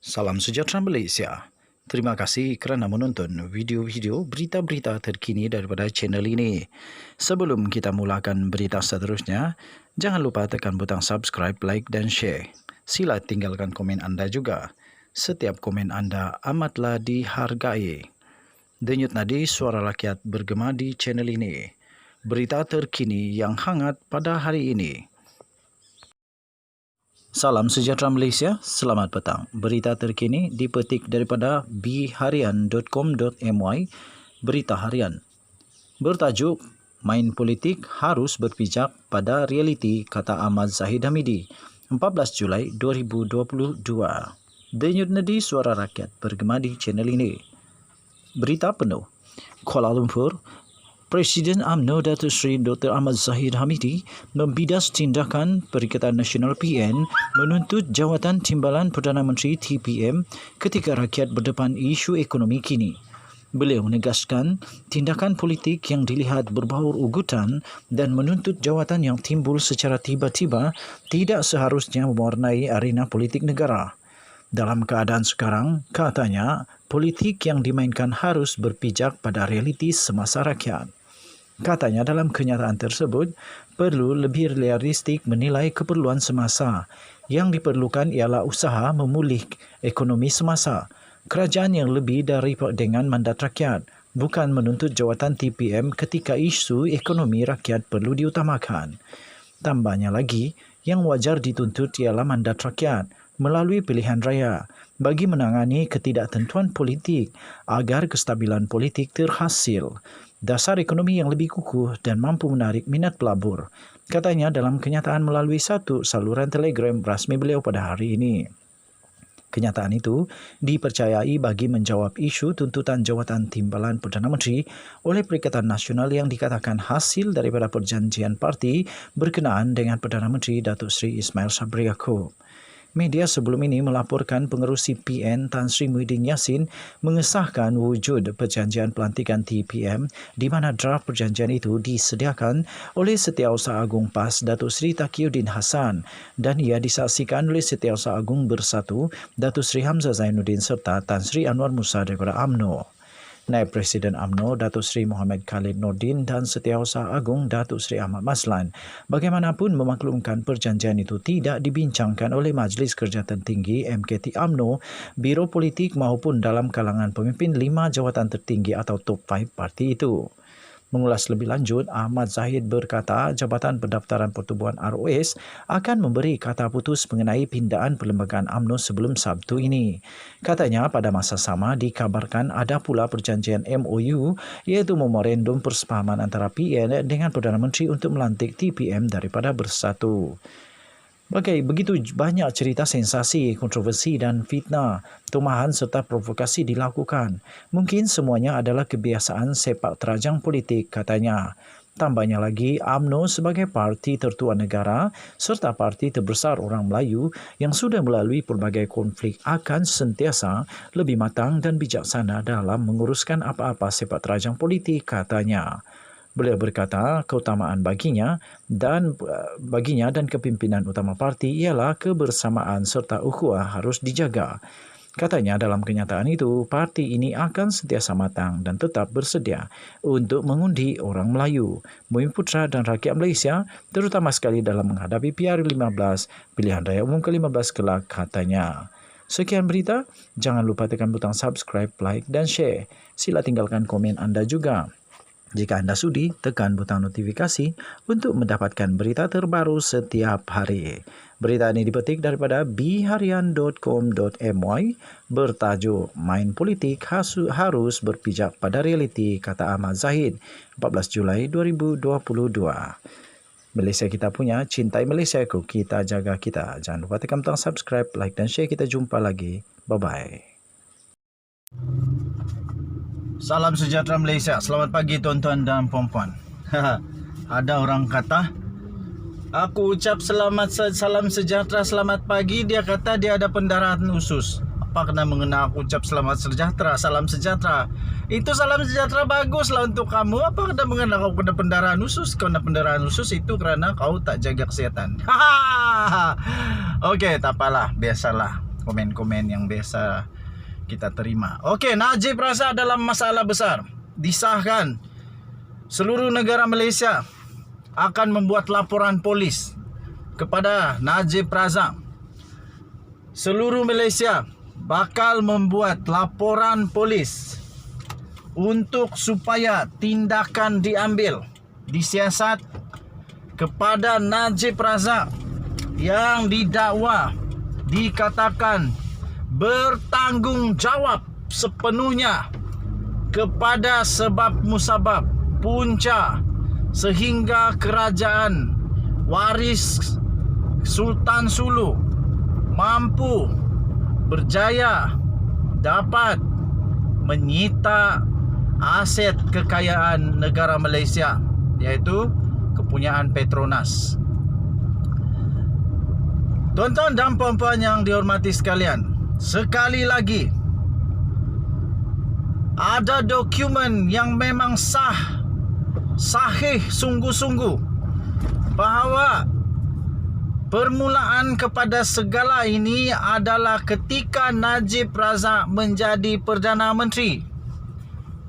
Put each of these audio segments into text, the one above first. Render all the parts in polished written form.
Salam sejahtera Malaysia. Terima kasih kerana menonton video-video berita-berita terkini daripada channel ini. Sebelum kita mulakan berita seterusnya, jangan lupa tekan butang subscribe, like dan share. Sila tinggalkan komen anda juga. Setiap komen anda amatlah dihargai. Denyut nadi suara rakyat bergema di channel ini. Berita terkini yang hangat pada hari ini. Salam sejahtera Malaysia, selamat petang. Berita terkini dipetik daripada bharian.com.my, berita harian. Bertajuk, Main Politik Harus Berpijak pada Realiti, kata Ahmad Zahid Hamidi, 14 Julai 2022. Denyut nadi suara rakyat bergema di channel ini. Berita penuh. Kuala Lumpur, Presiden UMNO Datuk Seri Dr. Ahmad Zahid Hamidi membidas tindakan Perikatan Nasional PN menuntut jawatan Timbalan Perdana Menteri TPM ketika rakyat berdepan isu ekonomi kini. Beliau menegaskan tindakan politik yang dilihat berbaur ugutan dan menuntut jawatan yang timbul secara tiba-tiba tidak seharusnya mewarnai arena politik negara. Dalam keadaan sekarang, katanya, politik yang dimainkan harus berpijak pada realiti semasa rakyat. Katanya dalam kenyataan tersebut, perlu lebih realistik menilai keperluan semasa. Yang diperlukan ialah usaha memulih ekonomi semasa. Kerajaan yang lebih dari dengan mandat rakyat, bukan menuntut jawatan TPM ketika isu ekonomi rakyat perlu diutamakan. Tambahnya lagi, yang wajar dituntut ialah mandat rakyat melalui pilihan raya bagi menangani ketidaktentuan politik agar kestabilan politik terhasil. Dasar ekonomi yang lebih kukuh dan mampu menarik minat pelabur, katanya dalam kenyataan melalui satu saluran telegram rasmi beliau pada hari ini. Kenyataan itu dipercayai bagi menjawab isu tuntutan jawatan Timbalan Perdana Menteri oleh Perikatan Nasional yang dikatakan hasil daripada perjanjian parti berkenaan dengan Perdana Menteri Datuk Seri Ismail Sabri Yaakob. Media sebelum ini melaporkan pengerusi PN Tan Sri Muhyiddin Yassin mengesahkan wujud perjanjian pelantikan TPM di mana draft perjanjian itu disediakan oleh Setiausaha Agung PAS Datuk Seri Taqiyuddin Hassan dan ia disaksikan oleh Setiausaha Agung Bersatu Datuk Seri Hamzah Zainuddin serta Tan Sri Anwar Musa daripada UMNO. Naib Presiden UMNO Datuk Seri Muhammad Khalid Nordin dan Setiausaha Agung Datuk Seri Ahmad Maslan bagaimanapun memaklumkan perjanjian itu tidak dibincangkan oleh Majlis Kerja Tertinggi MKT UMNO, Biro Politik maupun dalam kalangan pemimpin 5 jawatan tertinggi atau top 5 parti itu. Mengulas lebih lanjut, Ahmad Zahid berkata Jabatan Pendaftaran Pertubuhan ROS akan memberi kata putus mengenai pindaan perlembagaan UMNO sebelum Sabtu ini. Katanya pada masa sama dikabarkan ada pula perjanjian MOU iaitu Memorandum Persefahaman antara PN dengan Perdana Menteri untuk melantik TPM daripada Bersatu. Begitu banyak cerita sensasi, kontroversi dan fitnah, tumahan serta provokasi dilakukan. Mungkin semuanya adalah kebiasaan sepak terjang politik, katanya. Tambahnya lagi, UMNO sebagai parti tertua negara serta parti terbesar orang Melayu yang sudah melalui pelbagai konflik akan sentiasa lebih matang dan bijaksana dalam menguruskan apa-apa sepak terjang politik, katanya. Beliau berkata keutamaan baginya dan kepimpinan utama parti ialah kebersamaan serta ukhuwah harus dijaga. Katanya dalam kenyataan itu, parti ini akan sentiasa matang dan tetap bersedia untuk mengundi orang Melayu, Bumi Putra dan rakyat Malaysia, terutama sekali dalam menghadapi PR15, pilihan raya umum ke-15 kelak, katanya. Sekian berita, jangan lupa tekan butang subscribe, like dan share. Sila tinggalkan komen anda juga. Jika anda sudi, tekan butang notifikasi untuk mendapatkan berita terbaru setiap hari. Berita ini dipetik daripada bharian.com.my, bertajuk Main Politik Harus Berpijak pada Realiti, kata Ahmad Zahid, 14 Julai 2022. Malaysia kita punya, cintai Malaysia ku, kita jaga kita. Jangan lupa tekan butang subscribe, like dan share. Kita jumpa lagi. Bye-bye. Salam sejahtera Malaysia. Selamat pagi tuan-tuan dan puan-puan. Ada orang kata, aku ucap salam sejahtera, selamat pagi. Dia kata dia ada pendarahan usus. Apa kena mengena aku ucap selamat sejahtera, salam sejahtera? Itu salam sejahtera baguslah untuk kamu. Apa kena mengena kau kena pendarahan usus? Kau kena pendarahan usus itu kerana kau tak jaga kesihatan. Okey, tak apalah, biasalah. komen-komen yang biasa kita terima. Okey, Najib Razak dalam masalah besar. Disahkan seluruh negara Malaysia akan membuat laporan polis kepada Najib Razak. Seluruh Malaysia bakal membuat laporan polis untuk supaya tindakan diambil, disiasat kepada Najib Razak yang didakwa, dikatakan bertanggungjawab sepenuhnya kepada sebab musabab punca sehingga kerajaan waris Sultan Sulu mampu berjaya dapat menyita aset kekayaan negara Malaysia, iaitu kepunyaan Petronas. Tuan-tuan dan puan-puan yang dihormati sekalian, sekali lagi ada dokumen yang memang sahih sungguh-sungguh bahawa permulaan kepada segala ini adalah ketika Najib Razak menjadi Perdana Menteri.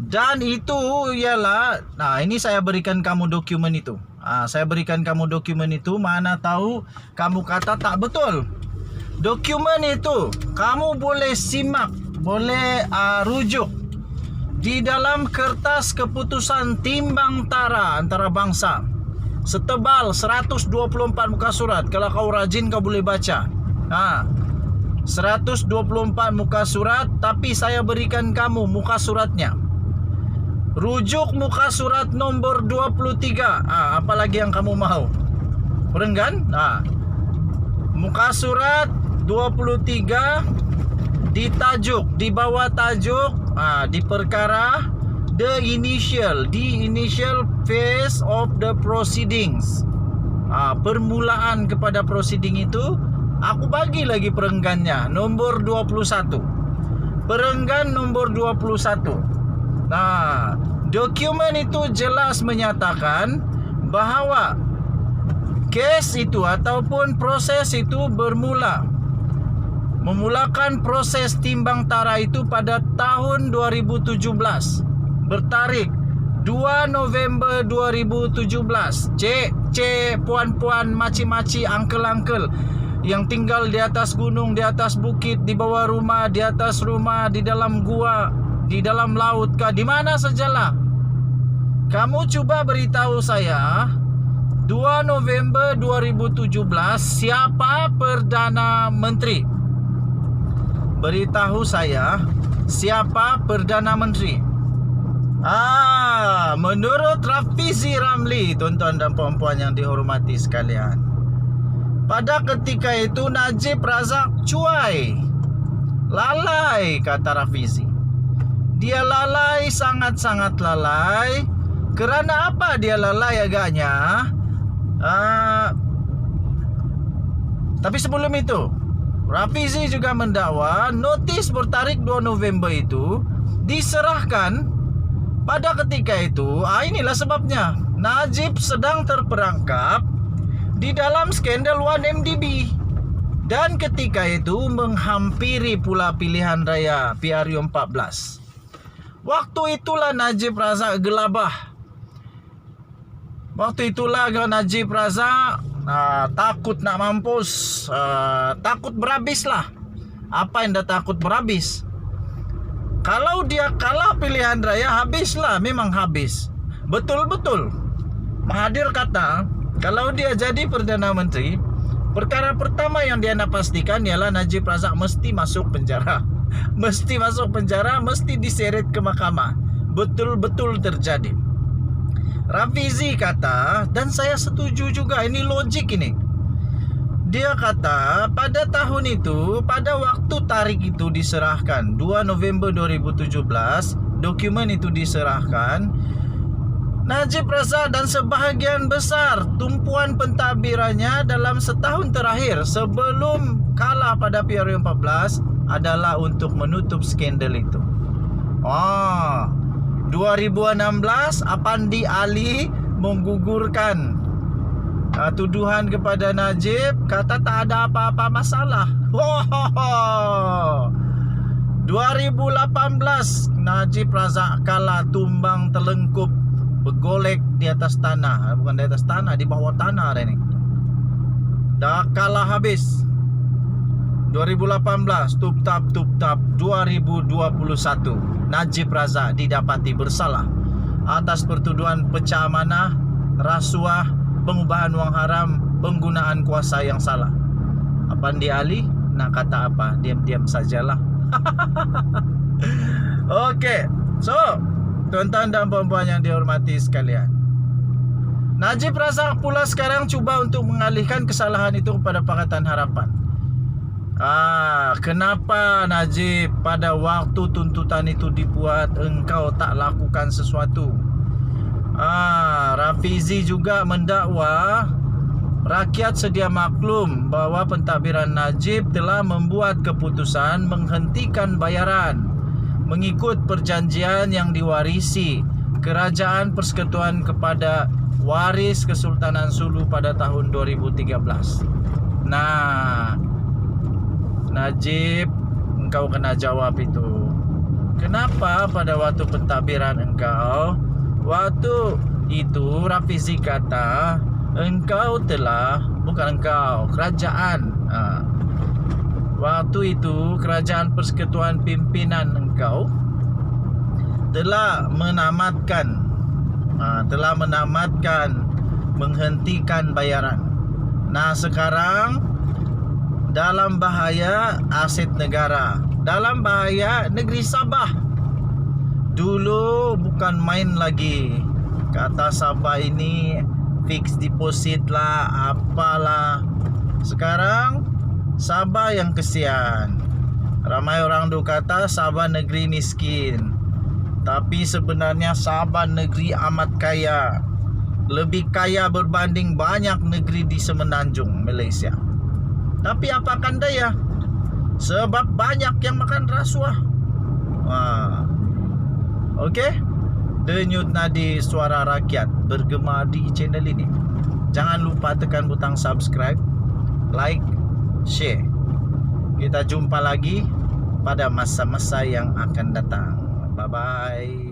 Dan itu ialah, ini saya berikan kamu dokumen itu. Saya berikan kamu dokumen itu, mana tahu kamu kata tak betul. Dokumen itu kamu boleh simak, boleh rujuk di dalam kertas keputusan timbang tara antarabangsa setebal 124 muka surat. Kalau kau rajin kau boleh baca. 124 muka surat, tapi saya berikan kamu muka suratnya. Rujuk muka surat nombor 23. Apalagi yang kamu mahu. Perenggan? Muka surat 23 di tajuk, di bawah tajuk di perkara the initial phase of the proceedings. Permulaan kepada proceeding itu aku bagi lagi perenggannya nombor 21. Perenggan nombor 21. Dokumen itu jelas menyatakan bahawa kes itu ataupun proses itu memulakan proses timbang tara itu pada tahun 2017 bertarikh 2 November 2017. Cik, puan-puan, maci-maci, uncle-uncle yang tinggal di atas gunung, di atas bukit, di bawah rumah, di atas rumah, di dalam gua, di dalam laut kah, di mana sajalah, kamu cuba beritahu saya 2 November 2017 siapa Perdana Menteri. Beritahu saya siapa Perdana Menteri. Menurut Rafizi Ramli, tuan-tuan dan puan-puan yang dihormati sekalian, pada ketika itu Najib Razak cuai, lalai, kata Rafizi. Dia lalai, sangat-sangat lalai. Kerana apa dia lalai agaknya? Tapi sebelum itu, Rafizi juga mendakwa notis bertarikh 2 November itu diserahkan pada ketika itu. Inilah sebabnya Najib sedang terperangkap di dalam skandal 1MDB. Dan ketika itu menghampiri pula pilihan raya PRU 14. Waktu itulah Najib Razak gelabah. Waktu itulah Najib Razak takut nak mampus, takut berhabis lah. Apa yang dah takut berhabis? Kalau dia kalah pilihan raya, habislah, memang habis. Betul-betul Mahathir kata, kalau dia jadi Perdana Menteri, perkara pertama yang dia nak pastikan ialah Najib Razak mesti masuk penjara. Mesti masuk penjara, mesti diseret ke mahkamah. Betul-betul terjadi. Rafizi kata, dan saya setuju juga, ini logik ini. Dia kata pada tahun itu, pada waktu tarikh itu diserahkan 2 November 2017, dokumen itu diserahkan, Najib Razak dan sebahagian besar tumpuan pentadbirannya dalam setahun terakhir sebelum kalah pada PRU 14 adalah untuk menutup skandal itu. 2016 Apandi Ali menggugurkan tuduhan kepada Najib, kata tak ada apa-apa masalah. Wow. 2018 Najib Razak kalah, tumbang telengkup, bergolek di atas tanah. Bukan di atas tanah, di bawah tanah dah ni. Dah kalah habis. 2018 tup-tap 2021 Najib Razak didapati bersalah atas pertuduhan pecah amanah, rasuah, pengubahan wang haram, penggunaan kuasa yang salah. Apandi Ali nak kata apa? Diam-diam sajalah. Okey. So, tuan-tuan dan puan-puan yang dihormati sekalian, Najib Razak pula sekarang cuba untuk mengalihkan kesalahan itu kepada Pakatan Harapan. Kenapa Najib pada waktu tuntutan itu dibuat engkau tak lakukan sesuatu? Rafizi juga mendakwa rakyat sedia maklum bahawa pentadbiran Najib telah membuat keputusan menghentikan bayaran mengikut perjanjian yang diwarisi Kerajaan Persekutuan kepada waris Kesultanan Sulu pada tahun 2013. Nah, Najib, engkau kena jawab itu. Kenapa pada waktu pentadbiran engkau, waktu itu Rafizi kata engkau telah, bukan engkau, kerajaan, waktu itu Kerajaan Persekutuan pimpinan engkau telah menamatkan menghentikan bayaran. Nah, sekarang dalam bahaya aset negara, dalam bahaya negeri Sabah. Dulu bukan main lagi. Kata Sabah ini fixed deposit lah, apalah. Sekarang Sabah yang kesian. Ramai orang duk kata Sabah negeri miskin, tapi sebenarnya Sabah negeri amat kaya. Lebih kaya berbanding banyak negeri di semenanjung Malaysia. Tapi apakan daya, sebab banyak yang makan rasuah. Okey, denyut nadi suara rakyat bergema di channel ini. Jangan lupa tekan butang subscribe, like, share. Kita jumpa lagi pada masa-masa yang akan datang. Bye-bye.